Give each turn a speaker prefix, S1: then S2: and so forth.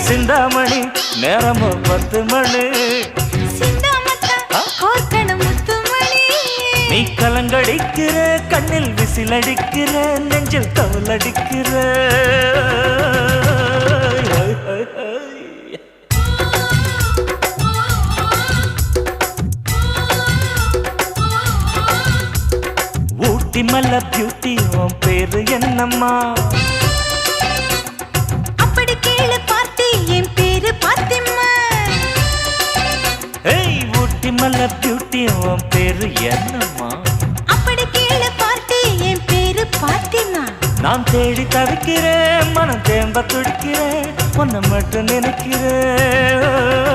S1: சிந்தாமணி நேரமோ 10 மணி நீ கலங்கடிக்கிற கண்ணில் விசிலடிக்கிற நெஞ்சில் தவளடிக்கிற ஊட்டி மல்ல பியூட்டி உன் பேரு என்னம்மா
S2: அப்படி கேளு பார்த்தி என் பேரு பாத்திமா
S1: ஏய் ஊட்டி மல்ல பியூட்டி உன் பேரு என்னம்மா
S2: அப்படி கேளு பார்த்தி என் பேரு பாத்திமா
S1: நான் தேடி தவிக்கிறேன் மனம் தேம்ப துடிக்கிறேன் உன்னை மட்டும் நினைக்கிறேன்